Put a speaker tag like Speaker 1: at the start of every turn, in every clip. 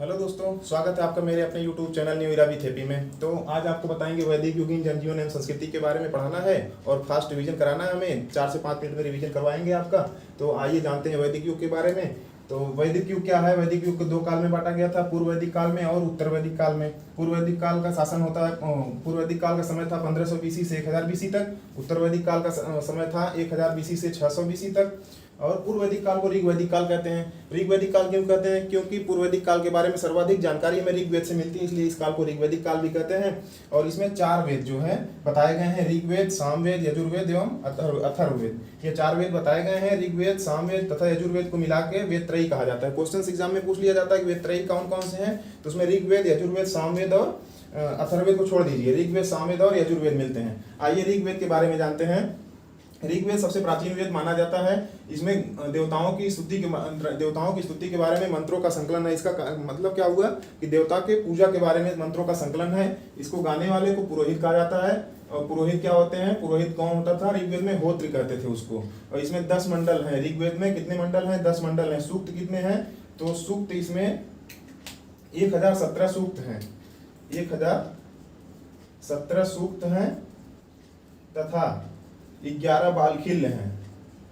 Speaker 1: Hello दोस्तों, स्वागत है आपका मेरे अपने YouTube channel new era with happy में। तो आज आपको बताएंगे वैदिक युगीन जनजीवन एवं संस्कृति के बारे में पढ़ाना है और फास्ट रिवीजन कराना है हमें। 4 से 5 मिनट में रिवीजन करवाएंगे आपका। तो आइए जानते हैं वैदिक युग के बारे में। तो वैदिक युग क्या है? वैदिक युग को 2 काल में बांटा गया था, पूर्व वैदिक काल में और उत्तर वैदिक काल में। पूर्व वैदिक काल का शासन होता है, पूर्व वैदिक काल का समय था 1500 BC से 1000 BC तक। उत्तर वैदिक काल का समय था 1000 BC से 600 BC तक। और पूर्व वैदिक काल को ऋग वैदिक काल कहते हैं। ऋग वैदिक काल क्यों कहते हैं? क्योंकि पूर्व वैदिक काल के बारे में सर्वाधिक जानकारी हमें ऋग्वेद से मिलती है, इसलिए इस काल को ऋग वैदिक काल भी कहते हैं। और इसमें 4 वेद जो है बताए गए हैं, ऋग्वेद, सामवेद, यजुर्वेद एवं अथर्ववेद। ये 4 वेद बताए गए हैं। ऋग्वेद, सामवेद तथा यजुर्वेद को मिला के वेद त्रयी कहा जाता है। क्वेश्चन एग्जाम में पूछ लिया जाता है कि वेद त्रयी कौन कौन से हैं, तो उसमें ऋग्वेद, यजुर्वेद, सामवेद और अथर्ववेद को छोड़ दीजिए। ऋग्वेद, सामवेद और यजुर्वेद मिलते हैं। आइए ऋग्वेद के बारे में जानते हैं। ऋग्वेद सबसे प्राचीन वेद माना जाता है। इसमें देवताओं की स्तुति के बारे में मंत्रों का संकलन है। इसका मतलब क्या हुआ कि देवता के पूजा के बारे में मंत्रों का संकलन है। इसको गाने वाले को पुरोहित कहा जाता है। और पुरोहित क्या होते हैं? पुरोहित कौन होता था? ऋग्वेद में होत्र कहते थे उसको। और इसमें 10 मंडल हैं। ऋग्वेद में कितने मंडल हैं? 10 मंडल हैं। सूक्त कितने हैं? तो सूक्त इसमें 1017 सूक्त हैं। 1017 सूक्त हैं तथा 11 बालखिल्य हैं।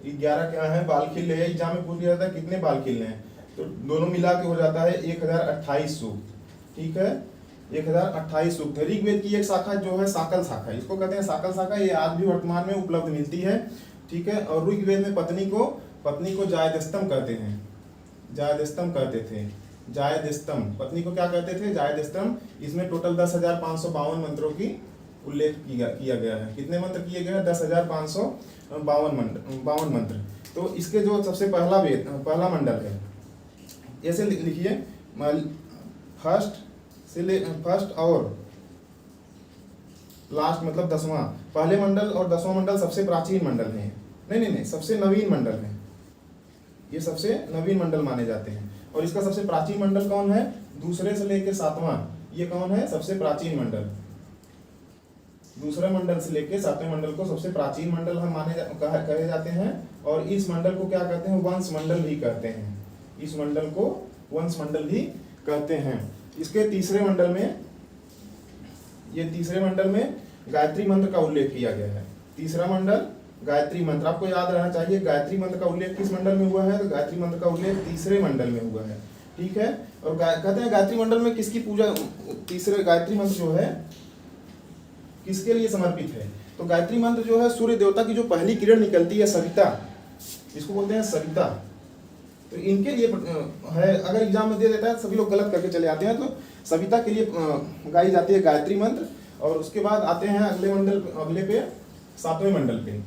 Speaker 1: 11 क्या है? बालखिल्य है। एग्जाम में पूछ लिया जाता है कितने बालखिल्य हैं, तो दोनों मिला के हो जाता है 1028 सूक्त। ठीक है, 1028 सूक्त है। ऋग्वेद की एक शाखा जो है साकल शाखा, इसको कहते हैं साकल शाखा। ये आज भी वर्तमान में उपलब्ध मिलती है। ठीक है, और ऋग्वेद में पत्नी को जायदस्तम कहते हैं। जायदस्तम कहते थे। जायदस्तम, पत्नी को क्या कहते थे? जायदस्तम। इसमें टोटल 10,552 मंत्रों की उल्लेख किया गया है। कितने मंत्र किए गए हैं? 10,552 मंत्र। तो इसके जो सबसे पहला मंडल है, ऐसे लिखिए, फर्स्ट और लास्ट मतलब 10वां। पहले मंडल और 10वां मंडल सबसे प्राचीन मंडल है। नहीं, सबसे नवीन मंडल है। ये सबसे नवीन मंडल माने जाते हैं। और इसका सबसे प्राचीन मंडल कौन है? दूसरे से लेकर 7वां। ये कौन है? सबसे प्राचीन मंडल। दूसरे मंडल से लेकर 7वें मंडल को सबसे प्राचीन मंडल हम कहे जाते हैं। और इस मंडल को क्या कहते हैं? वंश मंडल भी कहते हैं। इस मंडल को वंश मंडल भी कहते हैं। इसके तीसरे मंडल में गायत्री मंत्र का उल्लेख किया गया है। तीसरा मंडल गायत्री मंत्र। आपको याद रहना चाहिए गायत्री मंत्र का उल्लेख किस मंडल में हुआ है? तो गायत्री मंत्र का उल्लेख तीसरे मंडल में हुआ है। ठीक है, और कहते हैं गायत्री मंडल में किसकी पूजा? तीसरे गायत्री मंत्र जो है किसके लिए समर्पित है? तो गायत्री मंत्र जो है सूर्य देवता की जो पहली किरण निकलती है, सविता, इसको बोलते हैं सविता। तो इनके लिए है। अगर एग्जाम में दे देता है, सभी लोग गलत करके चले आते हैं। तो सविता के लिए गाई जाती है गायत्री मंत्र। और उसके बाद आते हैं अगले पे 7वें मंडल पे।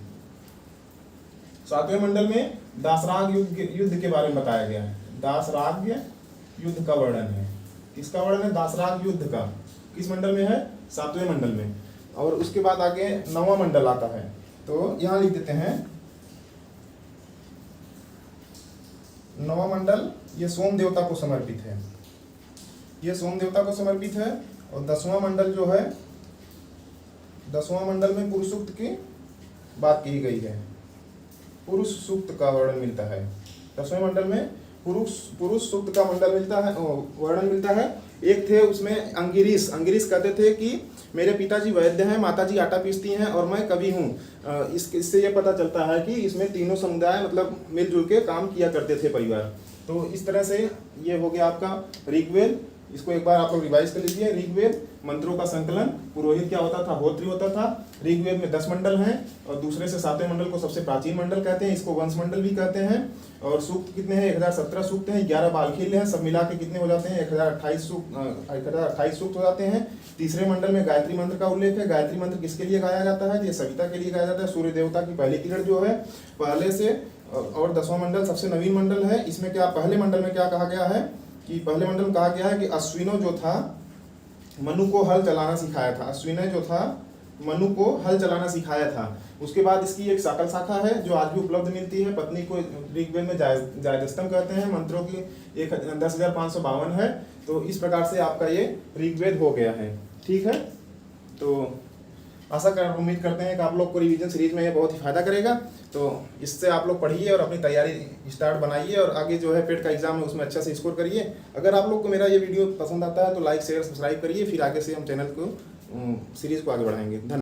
Speaker 1: 7वें मंडल में दासराग युद्ध के बारे में बताया गया है। दासराग युद्ध का वर्णन है। किसका वर्णन है? दासराग युद्ध का। किस मंडल में है? 7वें मंडल में। और उसके बाद आगे 9वां मंडल आता है। तो यहां लिख देते हैं 9वां मंडल, ये सोम देवता को समर्पित है। ये सोम देवता को समर्पित है। और 10वां मंडल जो है, 10वां मंडल में पुरुष सूक्त की बात की गई है। पुरुष सूक्त का वर्णन मिलता है। 10वें मंडल में पुरुष सूक्त का मंडल मिलता है, वर्णन मिलता है। एक थे उसमें अंगिरीश कहते थे कि मेरे पिताजी वैद्य हैं, माताजी आटा पीसती हैं और मैं कवि हूँ। इससे ये पता चलता है कि इसमें तीनों समुदाय मतलब मिलजुल के काम किया करते थे परिवार। तो इस तरह से ये हो गया आपका ऋग्वेद। इसको एक बार आप लोग रिवाइज कर लीजिए। ऋग्वेद मंत्रों का संकलन, पुरोहित क्या होता था? होत्री होता था। ऋग्वेद में 10 मंडल हैं और दूसरे से 7वें मंडल को सबसे प्राचीन मंडल कहते हैं। इसको वंश मंडल भी कहते हैं। और सूक्त कितने हैं? 1017 सूक्त हैं। 11 बालखिल्य हैं। सब मिला के कितने हो जाते हैं? 1028 सूक्त हो जाते हैं। तीसरे मंडल में गायत्री मंत्र का उल्लेख है। गायत्री मंत्र किसके लिए गाया जाता है? ये सविता के लिए गाया जाता है। सूर्य देवता की पहली किरण जो है पहले से। और 10वां मंडल सबसे नवीन मंडल है। इसमें क्या पहले मंडल में क्या कहा गया है कि पहले मंडल में कहा गया है कि अश्विनो जो था मनु को हल चलाना सिखाया था। अश्विने जो था मनु को हल चलाना सिखाया था। उसके बाद इसकी एक साकल शाखा है जो आज भी उपलब्ध मिलती है। पत्नी को ऋग्वेद में जायदस्तम कहते हैं। मंत्रों की 10,552 है। तो इस प्रकार से आपका ये ऋग्वेद हो गया है। ठीक है, तो उम्मीद करते हैं कि आप लोग को रिवीजन सीरीज में ये बहुत ही फायदा करेगा। तो इससे आप लोग पढ़िए और अपनी तैयारी स्टार्ट बनाइए और आगे जो है पेट का एग्जाम है उसमें अच्छा से स्कोर करिए। अगर आप लोग को मेरा ये वीडियो पसंद आता है तो लाइक शेयर सब्सक्राइब करिए, फिर आगे से हम चैनल को सीरीज को आगे बढ़ाएंगे। धन्यवाद।